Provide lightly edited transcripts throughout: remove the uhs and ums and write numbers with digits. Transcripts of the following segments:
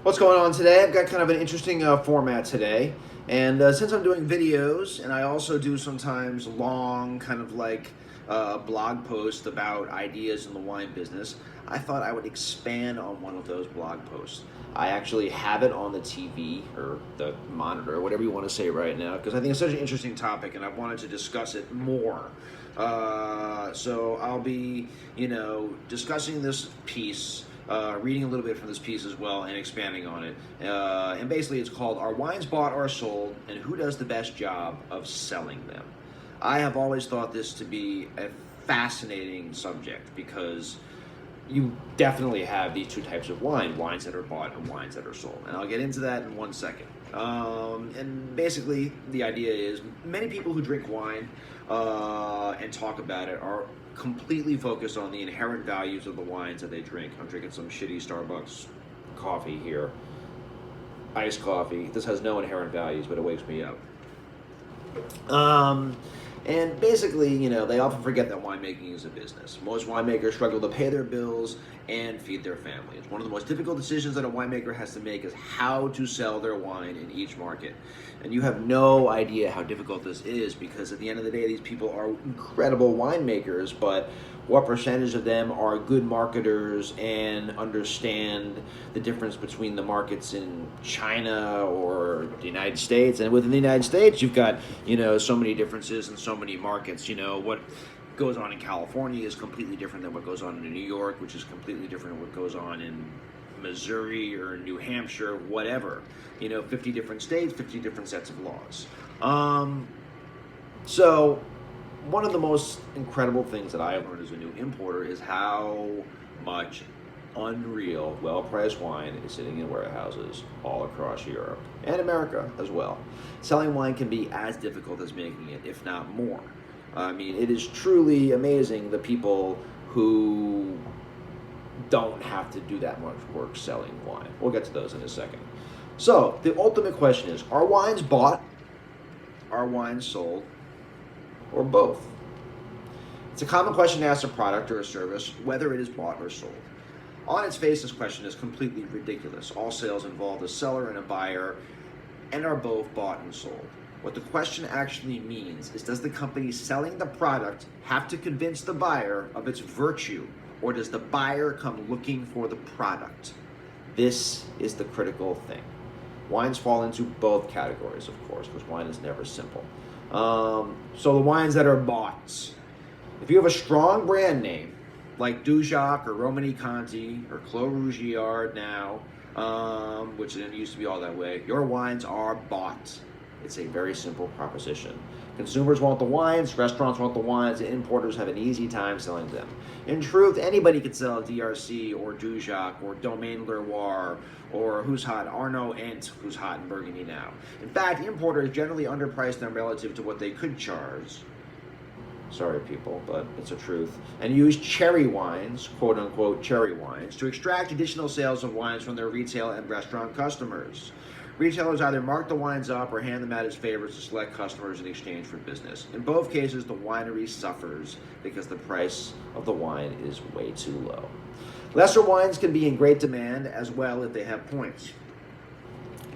What's going on today? I've got kind of an interesting format today. And since I'm doing videos, and I also do sometimes long, kind of like blog posts about ideas in the wine business, I thought I would expand on one of those blog posts. I actually have it on the TV or the monitor, or whatever you want to say right now, because I think it's such an interesting topic and I wanted to discuss it more. So I'll be, discussing this piece, reading a little bit from this piece as well and expanding on it. And basically, it's called Are Wines Bought or Sold, and Who Does the Best Job of Selling Them? I have always thought this to be a fascinating subject because you definitely have these two types of wines that are bought and wines that are sold. And I'll get into that in 1 second. And basically, the idea is many people who drink wine and talk about it are completely focused on the inherent values of the wines that they drink. I'm drinking some shitty Starbucks coffee here, iced coffee. This has no inherent values, but it wakes me up. And basically, they often forget that winemaking is a business. Most winemakers struggle to pay their bills and feed their families. One of the most difficult decisions that a winemaker has to make is how to sell their wine in each market. And you have no idea how difficult this is because at the end of the day, these people are incredible winemakers, but what percentage of them are good marketers and understand the difference between the markets in China or the United States? And within the United States, you've got, so many differences in so many markets. What goes on in California is completely different than what goes on in New York, which is completely different than what goes on in Missouri or New Hampshire, whatever. 50 different states, 50 different sets of laws. So one of the most incredible things that I have learned as a new importer is how much unreal, well-priced wine is sitting in warehouses all across Europe and America as well. Selling wine can be as difficult as making it, if not more. I mean, it is truly amazing the people who don't have to do that much work selling wine. We'll get to those in a second. So, the ultimate question is, are wines bought? Are wines sold? Or both? It's a common question to ask a product or a service, whether it is bought or sold. On its face, this question is completely ridiculous. All sales involve a seller and a buyer and are both bought and sold. What the question actually means is, does the company selling the product have to convince the buyer of its virtue, or does the buyer come looking for the product? This is the critical thing. Wines fall into both categories, of course, because wine is never simple. So the wines that are bought, if you have a strong brand name, like Dujac or Romani Conti or Clos Rougeard now, which didn't used to be all that way, your wines are bought. It's a very simple proposition. Consumers want the wines, restaurants want the wines, and importers have an easy time selling them. In truth, anybody could sell DRC or Dujac or Domaine Leroy or Who's Hot, Arnaud Ent, who's hot in Burgundy now. In fact, importers generally underprice them relative to what they could charge. Sorry, people, but it's a truth. And use cherry wines, quote unquote cherry wines, to extract additional sales of wines from their retail and restaurant customers. Retailers either mark the wines up or hand them out as favors to select customers in exchange for business. In both cases, the winery suffers because the price of the wine is way too low. Lesser wines can be in great demand as well if they have points.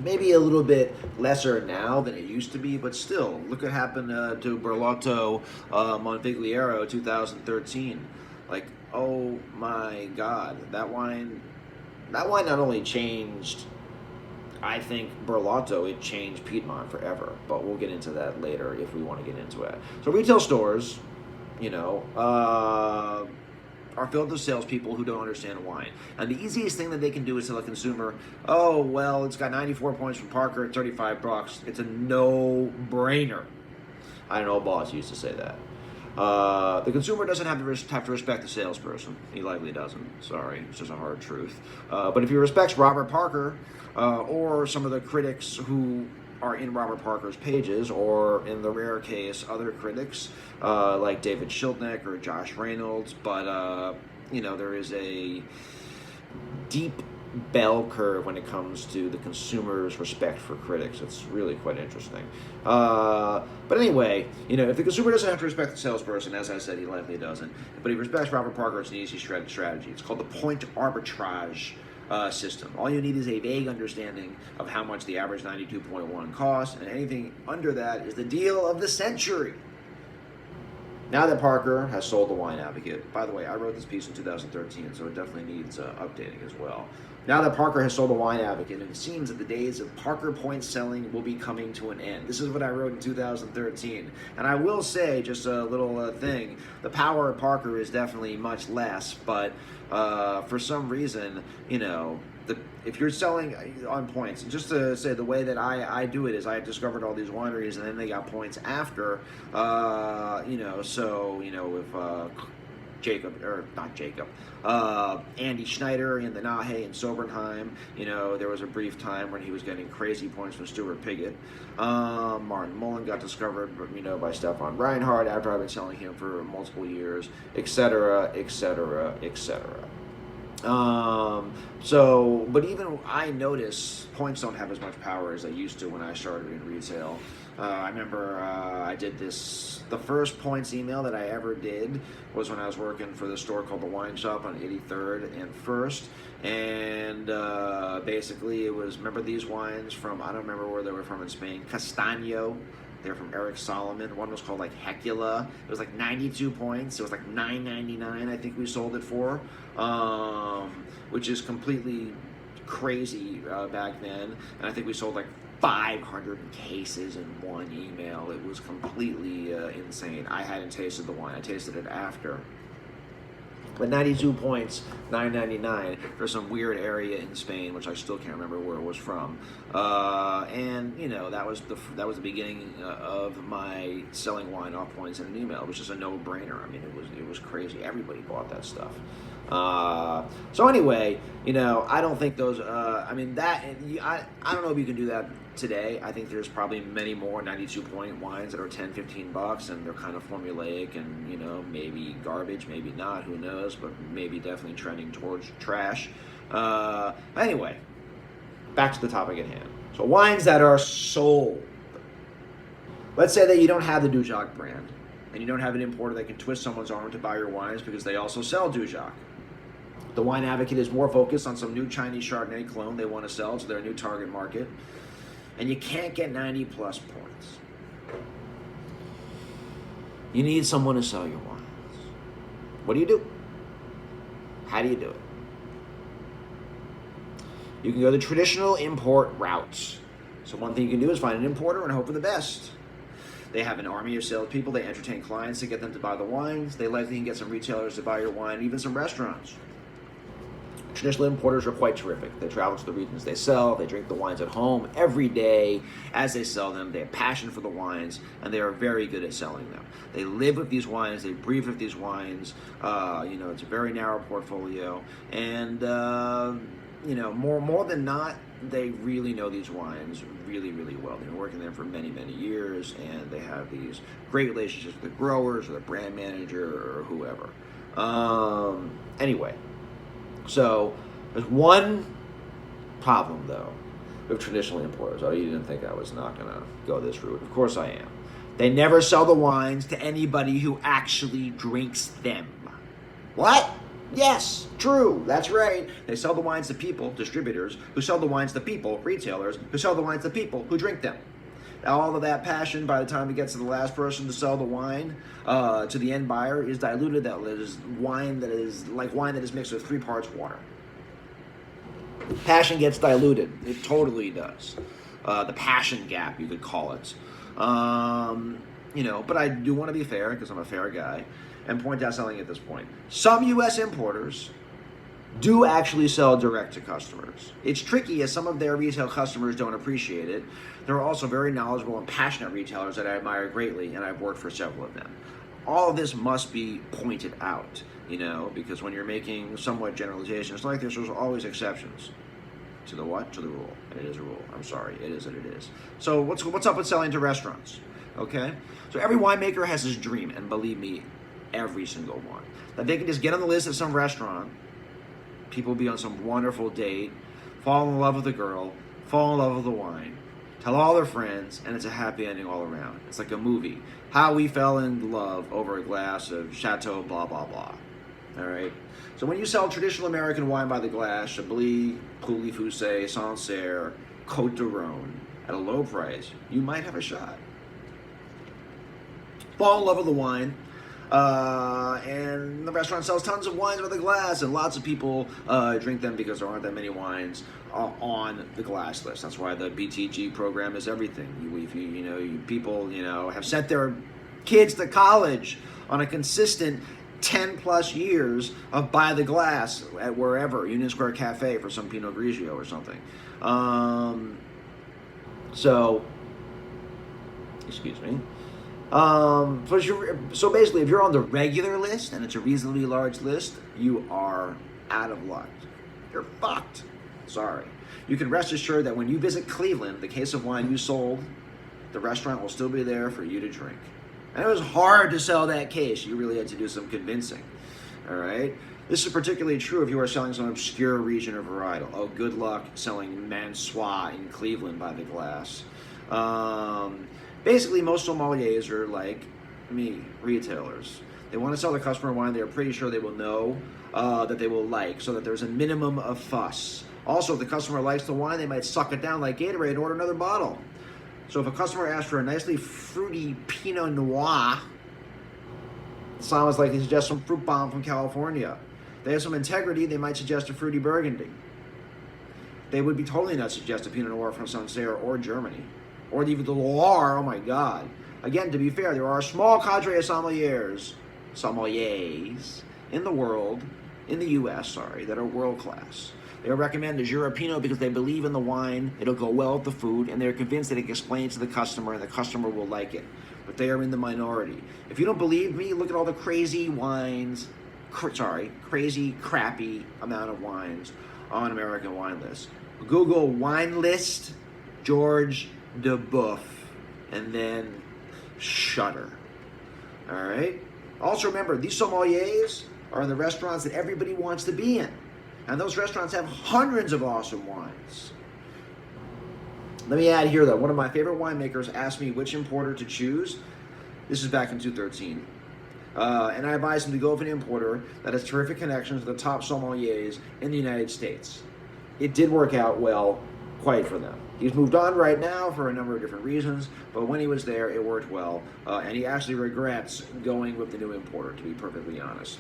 Maybe a little bit lesser now than it used to be, but still, look what happened to Berlotto Monfigliero 2013. Like, oh my God, that wine not only changed, I think, Berlotto, it changed Piedmont forever, but we'll get into that later if we want to get into it. So retail stores, are filled with salespeople who don't understand wine. And the easiest thing that they can do is tell a consumer, oh, well, it's got 94 points from Parker at $35. It's a no-brainer. I know a boss used to say that. The consumer doesn't have to respect the salesperson. He likely doesn't. Sorry, it's just a hard truth. But if he respects Robert Parker or some of the critics who are in Robert Parker's pages, or in the rare case, other critics like David Schildknecht or Josh Reynolds, but there is a deep bell curve when it comes to the consumer's respect for critics. It's really quite interesting. But anyway, if the consumer doesn't have to respect the salesperson, as I said, he likely doesn't, but he respects Robert Parker, it's an easy strategy. It's called the point arbitrage system. All you need is a vague understanding of how much the average 92.1 costs, and anything under that is the deal of the century. Now that Parker has sold the Wine Advocate, by the way, I wrote this piece in 2013, so it definitely needs updating as well. Now that Parker has sold the Wine Advocate, it seems that the days of Parker point selling will be coming to an end. This is what I wrote in 2013. And I will say, just a little thing, the power of Parker is definitely much less, but for some reason, if you're selling on points, just to say the way that I do it is I discovered all these wineries and then they got points after, Andy Schneider in the Nahe in Sobernheim, there was a brief time when he was getting crazy points from Stuart Piggott. Martin Mullen got discovered, by Stefan Reinhardt after I've been selling him for multiple years, etc., etc., etc. But even I notice points don't have as much power as they used to when I started in retail. I remember I did the first points email that I ever did was when I was working for the store called The Wine Shop on 83rd and 1st. And basically it was, remember these wines from, I don't remember where they were from in Spain, Castaño. They're from Eric Solomon. One was called like Hecula. It was like 92 points. It was like $9.99, I think we sold it for, which is completely crazy back then. And I think we sold like 500 cases in one email. It was completely insane. I hadn't tasted the wine. I tasted it after. But 92 points, $9.99 for some weird area in Spain, which I still can't remember where it was from. And that was the beginning of my selling wine off points in an email. It was just a no-brainer. I mean, it was crazy. Everybody bought that stuff. So anyway, I don't think those. I don't know if you can do that today. I think there's probably many more 92-point wines that are $10-15, and they're kind of formulaic and maybe garbage, maybe not. Who knows? But maybe definitely trending towards trash. Anyway, back to the topic at hand. So wines that are sold. Let's say that you don't have the Dujac brand, and you don't have an importer that can twist someone's arm to buy your wines because they also sell Dujac. The Wine Advocate is more focused on some new Chinese Chardonnay clone they want to sell to their new target market. And you can't get 90 plus points. You need someone to sell your wines. What do you do? How do you do it? You can go the traditional import route. So one thing you can do is find an importer and hope for the best. They have an army of salespeople. They entertain clients to get them to buy the wines. They likely can get some retailers to buy your wine, even some restaurants. Traditional importers are quite terrific. They travel to the regions they sell. They drink the wines at home every day as they sell them. They have passion for the wines, and they are very good at selling them. They live with these wines. They breathe with these wines. It's a very narrow portfolio, and more than not, they really know these wines really, really well. They've been working there for many, many years, and they have these great relationships with the growers or the brand manager or whoever. Anyway. So, there's one problem, though, with traditional importers. Oh, you didn't think I was not going to go this route. Of course I am. They never sell the wines to anybody who actually drinks them. What? Yes, true. That's right. They sell the wines to people, distributors, who sell the wines to people, retailers, who sell the wines to people who drink them. All of that passion, by the time it gets to the last person to sell the wine to the end buyer, is diluted. That is wine that is like wine that is mixed with 3 parts water. Passion gets diluted. It totally does. The passion gap, you could call it. But I do want to be fair, because I'm a fair guy, and point out something at this point. Some U.S. importers do actually sell direct to customers. It's tricky as some of their retail customers don't appreciate it. There are also very knowledgeable and passionate retailers that I admire greatly, and I've worked for several of them. All of this must be pointed out, because when you're making somewhat generalizations like this, there's always exceptions. To the what? To the rule. And it is a rule. I'm sorry. It is what it is. So what's up with selling to restaurants? Okay? So every winemaker has his dream, and believe me, every single one. That they can just get on the list at some restaurant, people will be on some wonderful date, fall in love with the girl, fall in love with the wine, tell all their friends, and it's a happy ending all around. It's like a movie. How we fell in love over a glass of Chateau blah, blah, blah. All right. So when you sell traditional American wine by the glass, Chablis, Pouilly-Fuissé, Sancerre, Côte de Rhone, at a low price, you might have a shot. Fall in love with the wine. And the restaurant sells tons of wines by the glass, and lots of people drink them because there aren't that many wines on the glass list. That's why the BTG program is everything. People have sent their kids to college on a consistent 10 plus years of by the glass at wherever, Union Square Cafe for some Pinot Grigio or something. Excuse me. So basically, if you're on the regular list, and it's a reasonably large list, you are out of luck. You're fucked. Sorry. You can rest assured that when you visit Cleveland, the case of wine you sold, the restaurant will still be there for you to drink. And it was hard to sell that case. You really had to do some convincing. All right? This is particularly true if you are selling some obscure region or varietal. Oh, good luck selling Mansois in Cleveland by the glass. Basically, most sommeliers are like me, retailers. They want to sell the customer wine they are pretty sure they will know that they will like, so that there's a minimum of fuss. Also, if the customer likes the wine, they might suck it down like Gatorade and order another bottle. So if a customer asks for a nicely fruity Pinot Noir, it sounds like they suggest some fruit bomb from California. They have some integrity, they might suggest a fruity Burgundy. They would be totally not suggest a Pinot Noir from Sancerre or Germany. Or even the Loire, oh my God. Again, to be fair, there are a small cadre of sommeliers in the world, in the U.S., that are world class. They recommend a Jura Pinot because they believe in the wine, it'll go well with the food, and they're convinced that it can explain to the customer and the customer will like it. But they are in the minority. If you don't believe me, look at all the crazy wines, crazy, crappy amount of wines on American wine lists. Google wine list, George DeBoeuf, and then shudder. All right? Also remember, these sommeliers are in the restaurants that everybody wants to be in. And those restaurants have hundreds of awesome wines. Let me add here, though, one of my favorite winemakers asked me which importer to choose. This is back in 2013. And I advised him to go with an importer that has terrific connections with the top sommeliers in the United States. It did work out well, quite for them. He's moved on right now for a number of different reasons, but when he was there, it worked well. And he actually regrets going with the new importer, to be perfectly honest.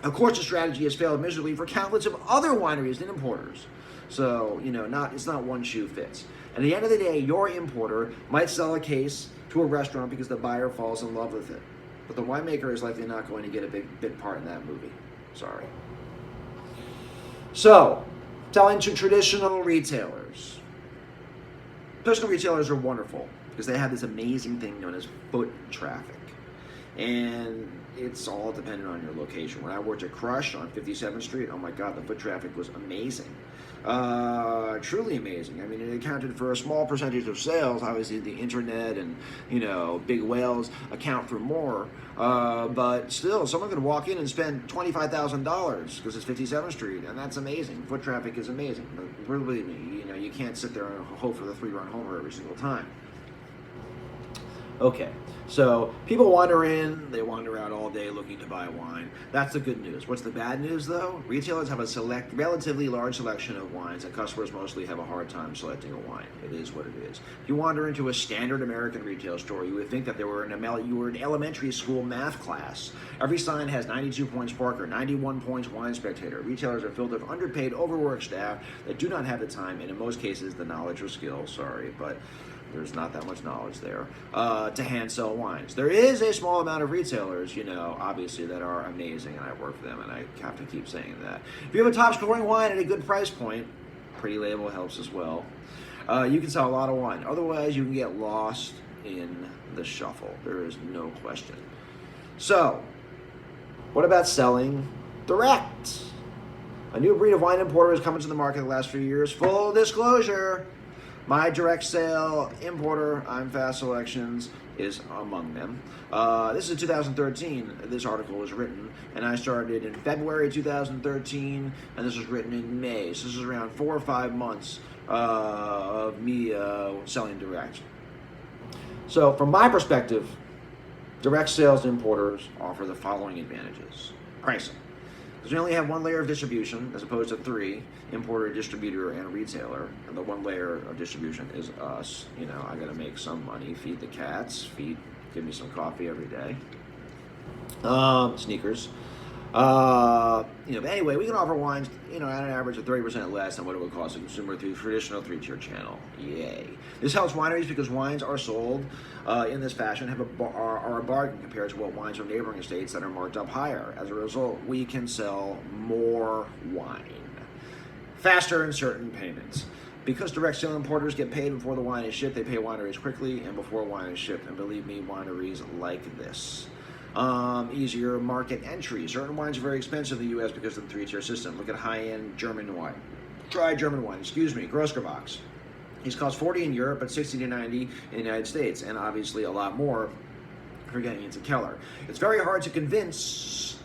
Of course, the strategy has failed miserably for countless of other wineries and importers. So, it's not one shoe fits. At the end of the day, your importer might sell a case to a restaurant because the buyer falls in love with it. But the winemaker is likely not going to get a big part in that movie. Sorry. So, selling to traditional retailers. Traditional retailers are wonderful because they have this amazing thing known as foot traffic. And it's all dependent on your location. When I worked at Crush on 57th Street, oh my God, the foot traffic was amazing. Truly amazing. I mean, it accounted for a small percentage of sales. Obviously, the internet and, big whales account for more. But still, someone could walk in and spend $25,000 because it's 57th Street, and that's amazing. Foot traffic is amazing. But believe me, you can't sit there and hope for the 3-run homer every single time. Okay, so people wander in, they wander out all day looking to buy wine. That's the good news. What's the bad news, though? Retailers have a relatively large selection of wines, and customers mostly have a hard time selecting a wine. It is what it is. If you wander into a standard American retail store, you would think that you were in elementary school math class. Every sign has 92 points Parker, 91 points Wine Spectator. Retailers are filled with underpaid, overworked staff that do not have the time, and in most cases, the knowledge or skill, but there's not that much knowledge there, to hand sell wines. There is a small amount of retailers, obviously, that are amazing, and I work for them, and I have to keep saying that. If you have a top-scoring wine at a good price point, Pretty Label helps as well. You can sell a lot of wine. Otherwise, you can get lost in the shuffle. There is no question. So, what about selling direct? A new breed of wine importer has come into the market the last few years. Full disclosure, my direct sale importer, I'm Fast Selections, is among them. This is 2013, this article was written, and I started in February 2013, and this was written in May. So this is around 4 or 5 months of me selling direct. So from my perspective, direct sales importers offer the following advantages. Pricing. Because we only have one layer of distribution as opposed to three: importer, distributor, and retailer. And the one layer of distribution is us. You know, I got to make some money, feed the cats, give me some coffee every day. Sneakers. But anyway, we can offer wines, at an average of 30% less than what it would cost a consumer through traditional three-tier channel. Yay! This helps wineries because wines are sold in this fashion are a bargain compared to what wines from neighboring estates that are marked up higher. As a result, we can sell more wine faster in certain payments. Because direct sale importers get paid before the wine is shipped, they pay wineries quickly and before wine is shipped. And believe me, wineries like this. Easier market entry. Certain wines are very expensive in the U.S. because of the three-tier system. Look at high-end German wine. Dry German wine, Grosgerbox. These cost $40 in Europe, but $60 to $90 in the United States, and obviously a lot more if you're getting into Keller. It's very hard to convince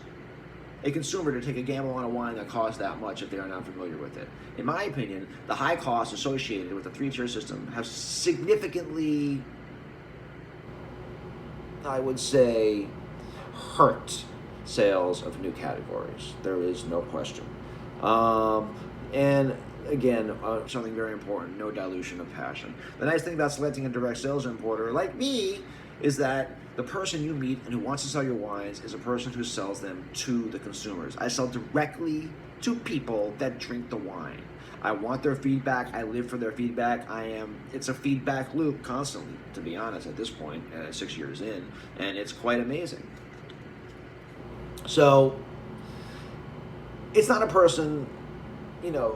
a consumer to take a gamble on a wine that costs that much if they are not familiar with it. In my opinion, the high costs associated with the three-tier system have significantly, I would say, hurt sales of new categories. There is no question. And again, something very important, no dilution of passion. The nice thing about selecting a direct sales importer like me is that the person you meet and who wants to sell your wines is a person who sells them to the consumers. I sell directly to people that drink the wine. I want their feedback. I live for their feedback. It's a feedback loop constantly, to be honest, at this point, 6 years in, and it's quite amazing. So, it's not a person,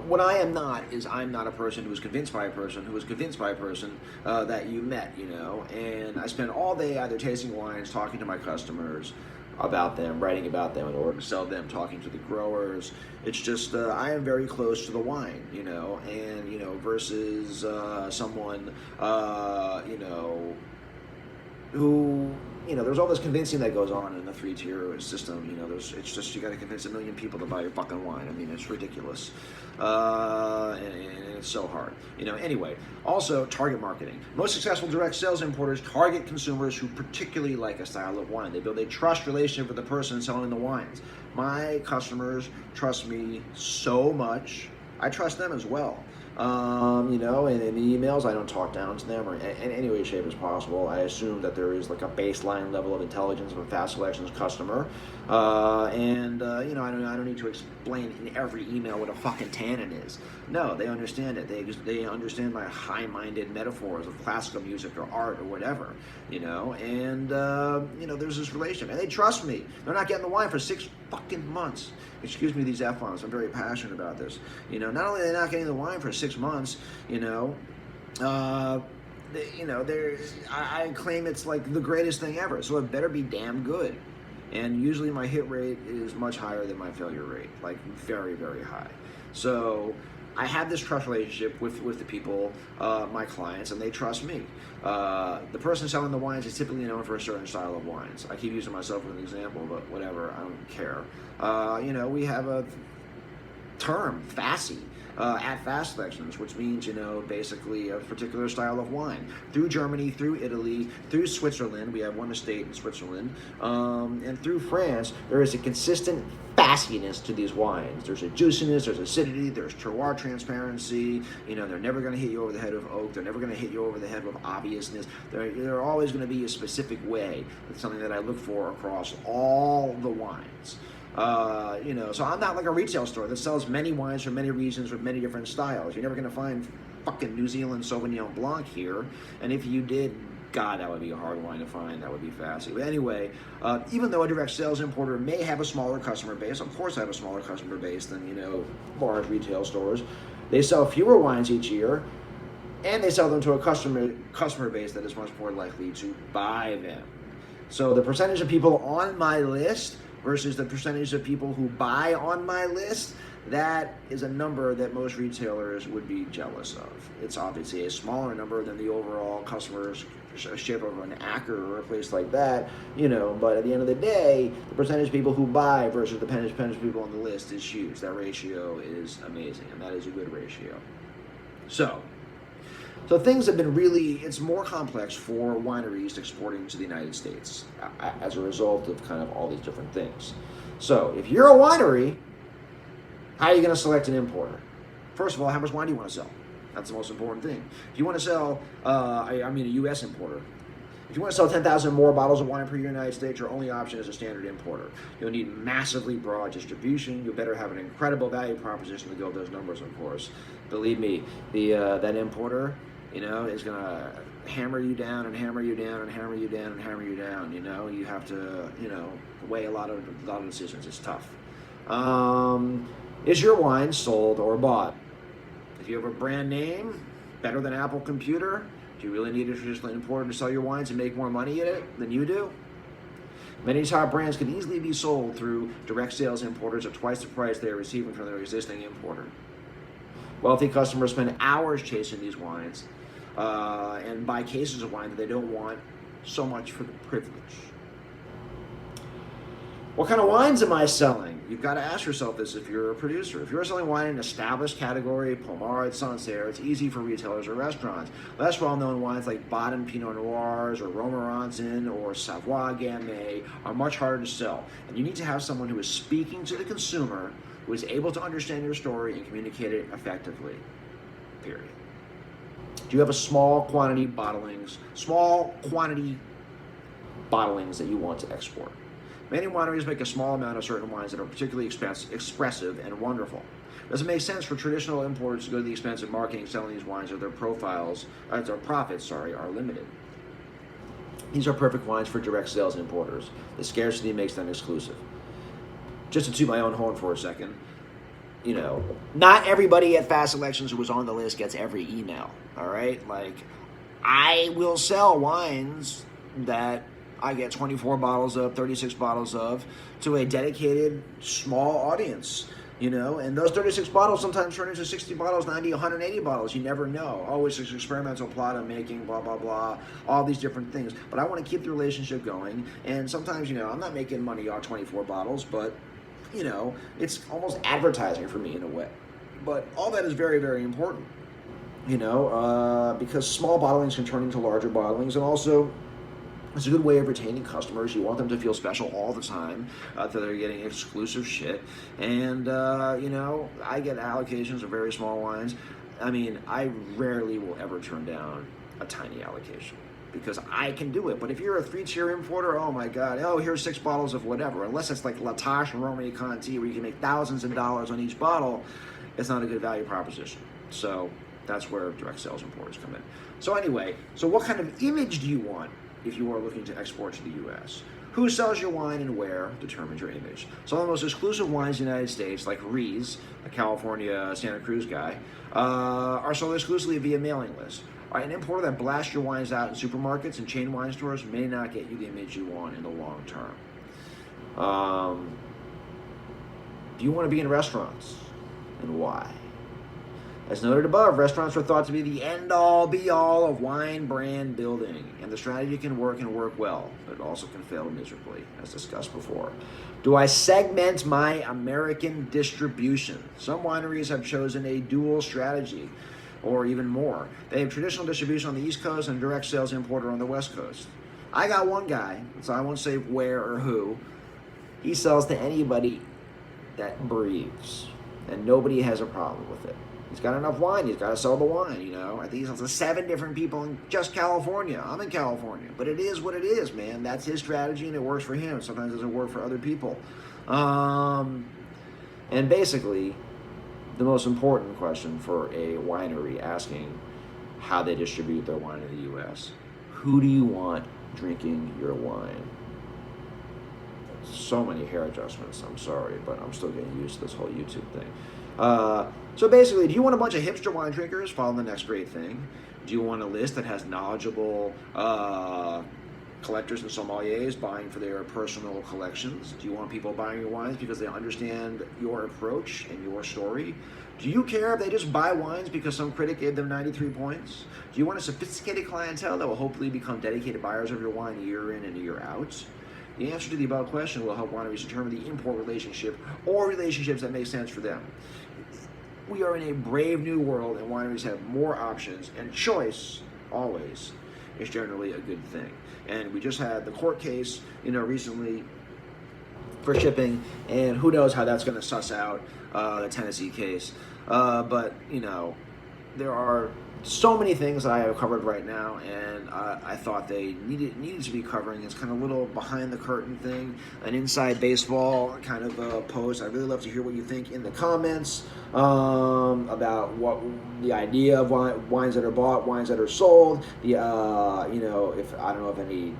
what I am not is I'm not a person who was convinced by a person who was convinced by a person that you met, and I spend all day either tasting wines, talking to my customers about them, writing about them in order to sell them, talking to the growers. It's just, I am very close to the wine, and, versus someone, who, there's all this convincing that goes on in the three-tier system. It's just, you got to convince 1 million people to buy your fucking wine. I mean, it's ridiculous. And it's so hard. Anyway, also target marketing. Most successful direct sales importers target consumers who particularly like a style of wine. They build a trust relationship with the person selling the wines. My customers trust me so much. I trust them as well. And in the emails, I don't talk down to them or in any way, shape, as possible. I assume that there is like a baseline level of intelligence of a fast selections customer. I don't need to explain in every email what a fucking tannin is. No, they understand it. They understand my high-minded metaphors of classical music or art or whatever, there's this relationship. And they trust me. They're not getting the wine for 6 fucking months. Excuse me, these F-bombs. I'm very passionate about this. Not only are they not getting the wine for 6 months, I claim it's like the greatest thing ever. So it better be damn good. And usually my hit rate is much higher than my failure rate, like very, very high. So I have this trust relationship with the people, my clients, and they trust me. The person selling the wines is typically known for a certain style of wines. I keep using myself as an example, but whatever, I don't care. We have a term, FASI, at Fast Selections, which means, basically a particular style of wine. Through Germany, through Italy, through Switzerland, we have one estate in Switzerland, and through France, there is a consistent fassiness to these wines. There's a juiciness, there's acidity, there's terroir transparency. They're never going to hit you over the head with oak. They're never going to hit you over the head with obviousness. They're always going to be a specific way. It's something that I look for across all the wines. So I'm not like a retail store that sells many wines for many reasons with many different styles. You're never going to find fucking New Zealand Sauvignon Blanc here. And if you did, God, that would be a hard wine to find. That would be fascinating. But anyway, even though a direct sales importer may have a smaller customer base, of course I have a smaller customer base than, large retail stores. They sell fewer wines each year, and they sell them to a customer base that is much more likely to buy them. So the percentage of people on my list versus the percentage of people who buy on my list, that is a number that most retailers would be jealous of. It's obviously a smaller number than the overall customers ship of an Acker or a place like that, but at the end of the day, the percentage of people who buy versus the percentage of people on the list is huge. That ratio is amazing, and that is a good ratio. So things have been it's more complex for wineries exporting to the United States as a result of kind of all these different things. So if you're a winery How are you going to select an importer? First of all, how much wine do you want to sell? That's the most important thing. If you want to sell, a U.S. importer, if you want to sell 10,000 more bottles of wine per year in the United States, your only option is a standard importer. You'll need massively broad distribution. You better have an incredible value proposition to go with those numbers, of course. Believe me, that importer, is going to hammer you down and hammer you down and hammer you down and hammer you down. You have to, weigh a lot of decisions. It's tough. Is your wine sold or bought? If you have a brand name, better than Apple Computer, do you really need a traditional importer to sell your wines and make more money in it than you do? Many top brands can easily be sold through direct sales importers at twice the price they are receiving from their existing importer. Wealthy customers spend hours chasing these wines and buy cases of wine that they don't want so much for the privilege. What kind of wines am I selling? You've got to ask yourself this if you're a producer. If you're selling wine in an established category, Pommard, Sancerre, it's easy for retailers or restaurants. Less well-known wines like Baden Pinot Noirs or Romorantin or Savoie Gamay are much harder to sell. And you need to have someone who is speaking to the consumer, who is able to understand your story and communicate it effectively, period. Do you have a small quantity bottlings that you want to export? Many wineries make a small amount of certain wines that are particularly expressive and wonderful. Does it make sense for traditional importers to go to the expense of marketing and selling these wines if their profits are limited? These are perfect wines for direct sales importers. The scarcity makes them exclusive. Just to toot my own horn for a second, not everybody at Fast Selections who was on the list gets every email, all right? Like, I will sell wines that I get 24 bottles of, 36 bottles of, to a dedicated small audience, and those 36 bottles sometimes turn into 60 bottles, 90, 180 bottles. You never know. Always this experimental plot I'm making, blah, blah, blah, all these different things. But I want to keep the relationship going, and sometimes, I'm not making money on 24 bottles, but, it's almost advertising for me in a way. But all that is very, very important, because small bottlings can turn into larger bottlings, and also it's a good way of retaining customers. You want them to feel special all the time, that they're getting exclusive shit. And, I get allocations of very small wines. I rarely will ever turn down a tiny allocation because I can do it. But if you're a 3-tier importer, oh my God, here's 6 bottles of whatever. Unless it's like La Tâche and Romanée Conti where you can make thousands of dollars on each bottle, it's not a good value proposition. So that's where direct sales importers come in. So anyway, what kind of image do you want if you are looking to export to the U.S.? Who sells your wine and where determines your image. Some of the most exclusive wines in the United States, like Rees, a California Santa Cruz guy, are sold exclusively via mailing lists. An importer that blasts your wines out in supermarkets and chain wine stores may not get you the image you want in the long term. Do you want to be in restaurants? And why? As noted above, restaurants are thought to be the end-all, be-all of wine brand building, and the strategy can work and work well, but it also can fail miserably, as discussed before. Do I segment my American distribution? Some wineries have chosen a dual strategy, or even more. They have traditional distribution on the East Coast and direct sales importer on the West Coast. I got one guy, so I won't say where or who. He sells to anybody that breathes, and nobody has a problem with it. He's got enough wine. He's got to sell the wine, I think he sells to 7 different people in just California. I'm in California. But it is what it is, man. That's his strategy, and it works for him. Sometimes it doesn't work for other people. And basically, the most important question for a winery asking how they distribute their wine in the U.S., who do you want drinking your wine? So many hair adjustments. I'm sorry, but I'm still getting used to this whole YouTube thing. So basically, do you want a bunch of hipster wine drinkers following the next great thing? Do you want a list that has knowledgeable collectors and sommeliers buying for their personal collections? Do you want people buying your wines because they understand your approach and your story? Do you care if they just buy wines because some critic gave them 93 points? Do you want a sophisticated clientele that will hopefully become dedicated buyers of your wine year in and year out? The answer to the above question will help wineries determine the import relationship or relationships that make sense for them. We are in a brave new world, and wineries have more options, and choice, always, is generally a good thing. And we just had the court case, recently for shipping, and who knows how that's going to suss out the Tennessee case. But you know, there are so many things that I have covered right now, and I thought they needed to be covering. It's kind of a little behind the curtain thing, an inside baseball kind of post. I'd really love to hear what you think in the comments about what the idea of wines that are bought, wines that are sold. The you know, if I don't know if any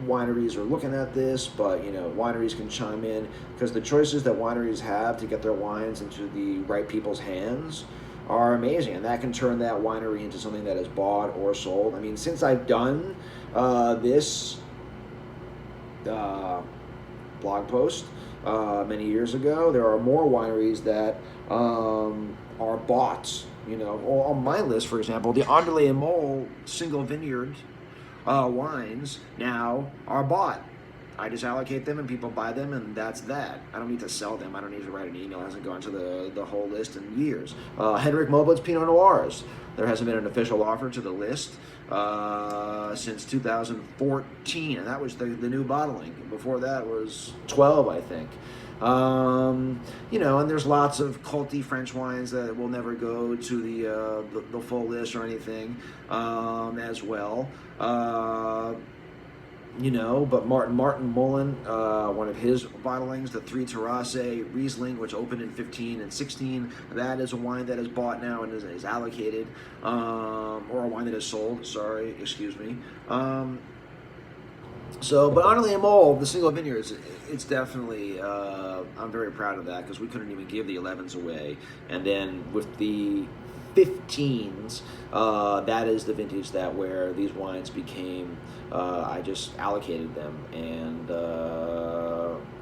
wineries are looking at this, but you know, wineries can chime in, because the choices that wineries have to get their wines into the right people's hands are amazing, and that can turn that winery into something that is bought or sold. I mean, since I've done this blog post many years ago, there are more wineries that are bought. You know, on my list, for example, the Anderle and Mole single vineyard wines now are bought. I just allocate them and people buy them, and that's that. I don't need to sell them. I don't need to write an email. It hasn't gone to the whole list in years. Henrik Moblett's Pinot Noirs. There hasn't been an official offer to the list since 2014, and that was the new bottling. Before that was 12, I think. You know, and there's lots of culty French wines that will never go to the full list or anything as well. You know, but Martin Mullen, one of his bottlings, the Three Terrasse Riesling, which opened in 15 and 16, that is a wine that is bought now and is allocated, or a wine that is sold, sorry, excuse me. So, but Anderle and Mole, the single vineyards, it's definitely, I'm very proud of that, because we couldn't even give the 11s away. And then with the 15s, that is the vintage that where these wines became, I just allocated them, and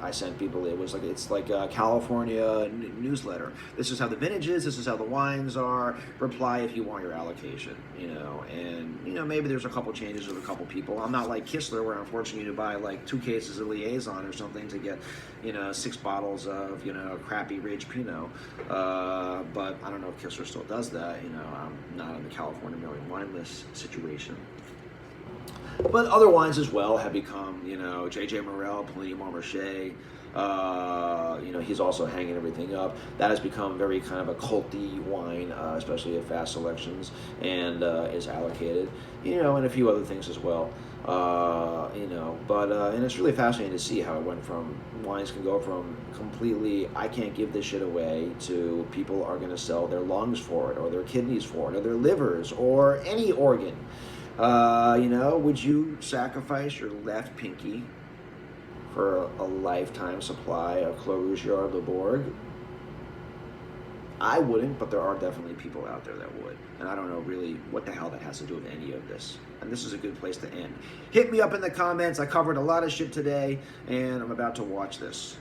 I sent people, it's like a California newsletter. This is how the vintage is, this is how the wines are, reply if you want your allocation, you know. And you know, maybe there's a couple changes with a couple people. I'm not like Kistler, where I'm forcing you to buy like 2 cases of Liaison or something to get, you know, 6 bottles of, you know, crappy Ridge Pinot, but I don't know if Kistler still does that. You know, I'm not in the California Million Wine List situation. But other wines as well have become, you know, J.J. Morel, Polini Marmarché, you know, he's also hanging everything up. That has become very kind of a culty wine, especially at Fast Selections, and is allocated, you know, and a few other things as well. You know, but and it's really fascinating to see how it went from, wines can go from completely, I can't give this shit away, to people are going to sell their lungs for it, or their kidneys for it, or their livers, or any organ. You know, would you sacrifice your left pinky for a lifetime supply of Clos Rougeard Le Bourg? I wouldn't, but there are definitely people out there that would. And I don't know really what the hell that has to do with any of this. And this is a good place to end. Hit me up in the comments. I covered a lot of shit today, and I'm about to watch this.